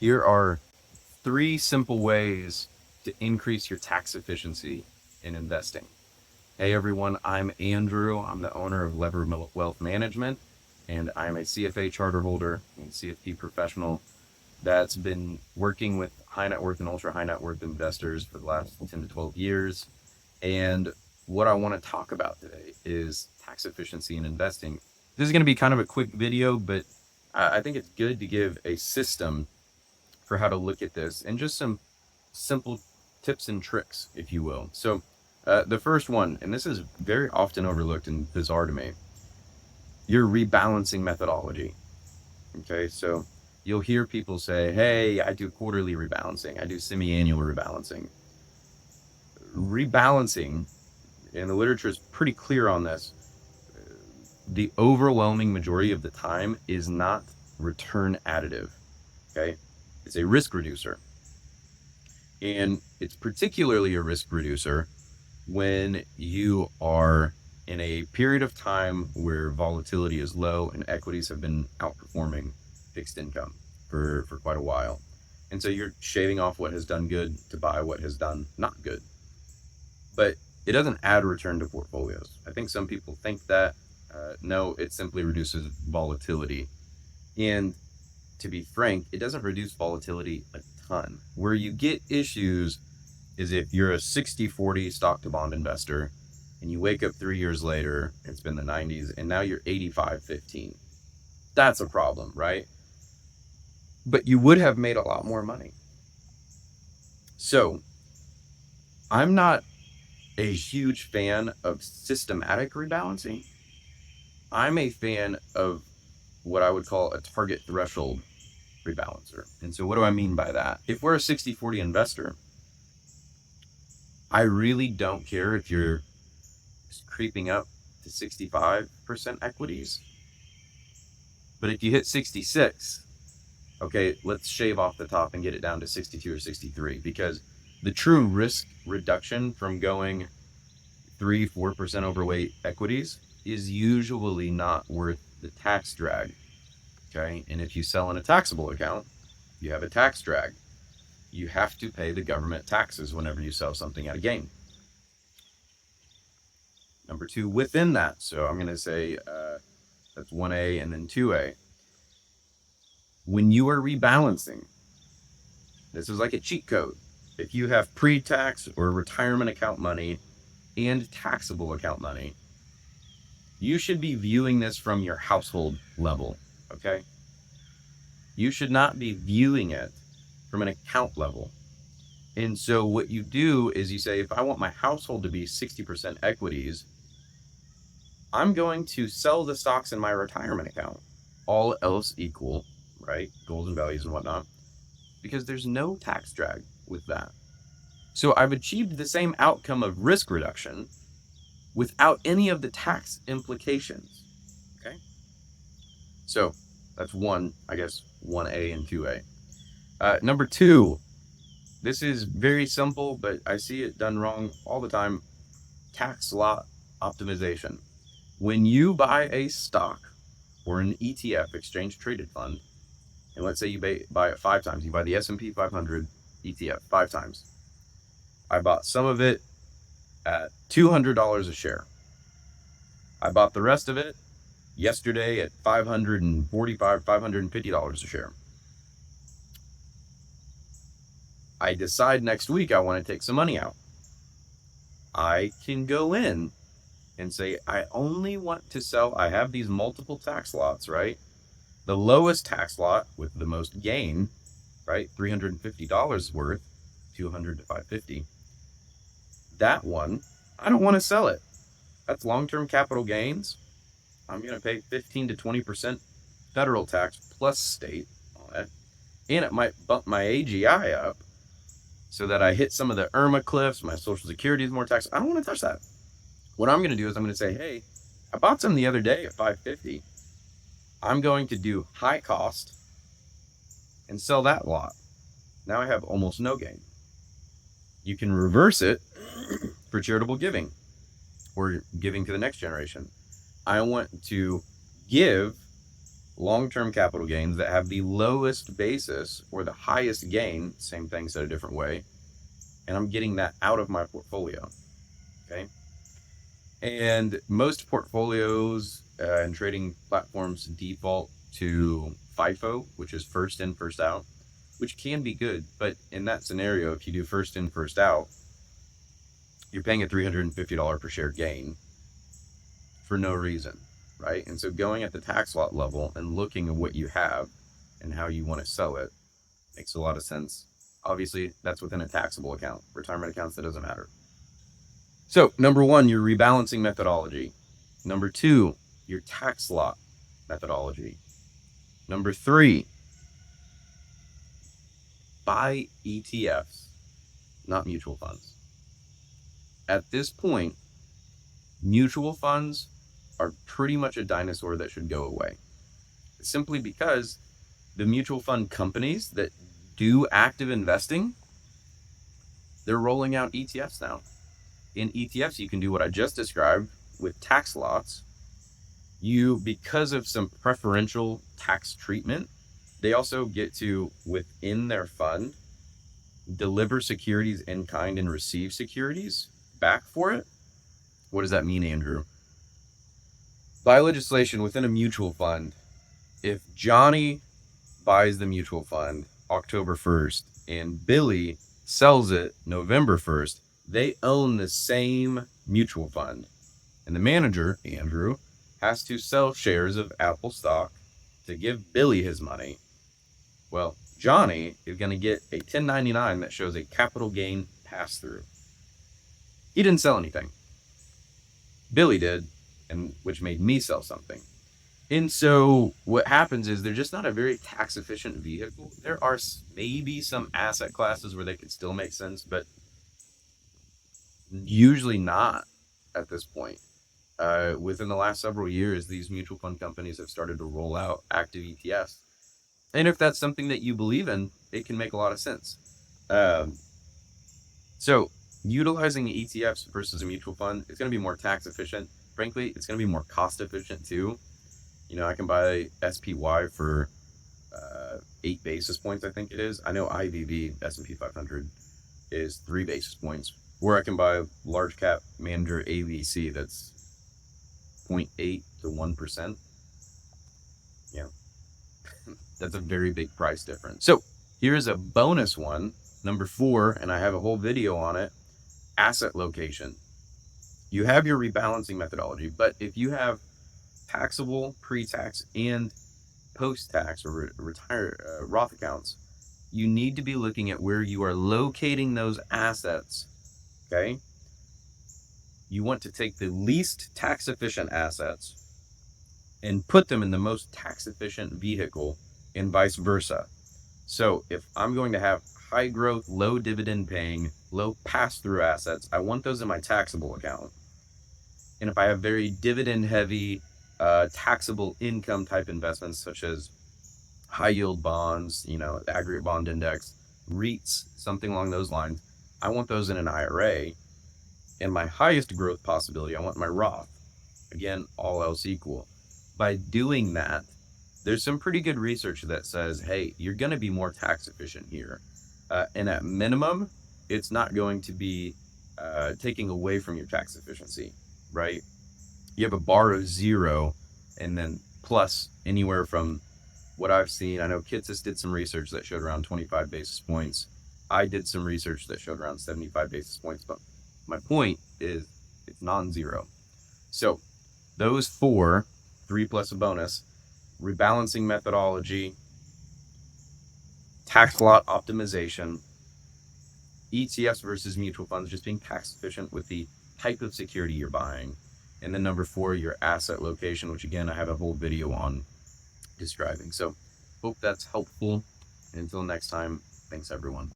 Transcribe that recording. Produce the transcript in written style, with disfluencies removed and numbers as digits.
Here are 3 simple ways to increase your tax efficiency in investing. Hey everyone, I'm Andrew. I'm the owner of Lever Wealth Management, and I'm a CFA charterholder and CFP professional that's been working with high net worth and ultra high net worth investors for the last 10 to 12 years. And what I want to talk about today is tax efficiency in investing. This is going to be kind of a quick video, but I think it's good to give a system for how to look at this and just some simple tips and tricks, if you will. So the first one, and this is very often overlooked and bizarre to me, your rebalancing methodology. Okay, so you'll hear people say, hey, I do quarterly rebalancing, I do semi-annual rebalancing. Rebalancing, and the literature is pretty clear on this, the overwhelming majority of the time is not return additive. Okay, it's a risk reducer. And it's particularly a risk reducer when you are in a period of time where volatility is low and equities have been outperforming fixed income for quite a while. And so you're shaving off what has done good to buy what has done not good. But it doesn't add return to portfolios. I think some people think that. No, it simply reduces volatility. And to be frank, it doesn't reduce volatility a ton. Where you get issues is if you're a 60-40 stock to bond investor and you wake up 3 years later, it's been the 90s, and now you're 85-15. That's a problem, right? But you would have made a lot more money. So I'm not a huge fan of systematic rebalancing. I'm a fan of what I would call a target threshold rebalancer. And so what do I mean by that? If we're a 60-40 investor, I really don't care if you're creeping up to 65% equities. But if you hit 66, okay, let's shave off the top and get it down to 62 or 63, because the true risk reduction from going 3-4% overweight equities is usually not worth the tax drag. Okay, and if you sell in a taxable account, you have a tax drag. You have to pay the government taxes whenever you sell something at a gain. Number 2 within that, so I'm going to say that's 1A and then 2A. When you are rebalancing, this is like a cheat code. If you have pre-tax or retirement account money and taxable account money, you should be viewing this from your household level, okay? You should not be viewing it from an account level. And so what you do is you say, if I want my household to be 60% equities, I'm going to sell the stocks in my retirement account, all else equal, right? Goals and values and whatnot, because there's no tax drag with that. So I've achieved the same outcome of risk reduction without any of the tax implications, okay? So that's 1A and 2A. Number 2, this is very simple, but I see it done wrong all the time. Tax lot optimization. When you buy a stock or an ETF, exchange traded fund, and let's say you buy it 5 times, you buy the S&P 500 ETF 5 times. I bought some of it at $200 a share. I bought the rest of it yesterday at $545, $550 a share. I decide next week I want to take some money out. I can go in and say, I only want to sell, I have these multiple tax lots, right? The lowest tax lot with the most gain, right? $350 worth, $200 to $550. That one, I don't want to sell it. That's long-term capital gains. I'm going to pay 15 to 20% federal tax plus state on it. And it might bump my AGI up so that I hit some of the IRMA cliffs. My Social Security is more tax. I don't want to touch that. What I'm going to do is I'm going to say, hey, I bought some the other day at $550. I'm going to do high cost and sell that lot. Now I have almost no gain. You can reverse it for charitable giving or giving to the next generation. I want to give long-term capital gains that have the lowest basis or the highest gain, same thing said a different way, and I'm getting that out of my portfolio. Okay. And most portfolios and trading platforms default to FIFO, which is first in, first out, which can be good. But in that scenario, if you do first in, first out, you're paying a $350 per share gain for no reason, right? And so going at the tax lot level and looking at what you have and how you want to sell it makes a lot of sense. Obviously, that's within a taxable account. Retirement accounts, that doesn't matter. So, number one, your rebalancing methodology. Number two, your tax lot methodology. Number three, buy ETFs, not mutual funds. At this point, mutual funds are pretty much a dinosaur that should go away. Simply because the mutual fund companies that do active investing, they're rolling out ETFs now. In ETFs, you can do what I just described with tax lots. Because of some preferential tax treatment, they also get to, within their fund, deliver securities in kind and receive securities back for it. What does that mean, Andrew? By legislation within a mutual fund, if Johnny buys the mutual fund October 1st and Billy sells it November 1st, they own the same mutual fund. And the manager, Andrew, has to sell shares of Apple stock to give Billy his money. Well, Johnny is going to get a 1099 that shows a capital gain pass through. He didn't sell anything. Billy did, and which made me sell something. And so what happens is they're just not a very tax efficient vehicle. There are maybe some asset classes where they could still make sense, but usually not at this point. Within the last several years, these mutual fund companies have started to roll out active ETFs. And if that's something that you believe in, it can make a lot of sense. So utilizing ETFs versus a mutual fund, it's going to be more tax efficient. Frankly, it's going to be more cost efficient too. I can buy SPY for 8 basis points, I think it is. I know IVV, S&P 500, is 3 basis points. Or I can buy a large cap manager ABC that's 0.8 to 1%. Yeah, that's a very big price difference. So here's a bonus one, number 4, and I have a whole video on it, asset location. You have your rebalancing methodology, but if you have taxable, pre-tax, and post-tax or Roth accounts, you need to be looking at where you are locating those assets, okay? You want to take the least tax-efficient assets and put them in the most tax-efficient vehicle and vice versa. So if I'm going to have high growth, low dividend paying, low pass-through assets, I want those in my taxable account. And if I have very dividend heavy, taxable income type investments such as high yield bonds, the aggregate bond index, REITs, something along those lines, I want those in an IRA. And my highest growth possibility, I want my Roth. Again, all else equal. By doing that, there's some pretty good research that says, hey, you're going to be more tax efficient here. And at minimum, it's not going to be taking away from your tax efficiency, right? You have a bar of 0 and then plus anywhere from what I've seen. I know Kitsis did some research that showed around 25 basis points. I did some research that showed around 75 basis points, but my point is it's non-zero. So those 4, 3 plus a bonus, rebalancing methodology, tax lot optimization, ETFs versus mutual funds, just being tax efficient with the type of security you're buying. And then number 4, your asset location, which again, I have a whole video on describing. So hope that's helpful. And until next time, thanks everyone.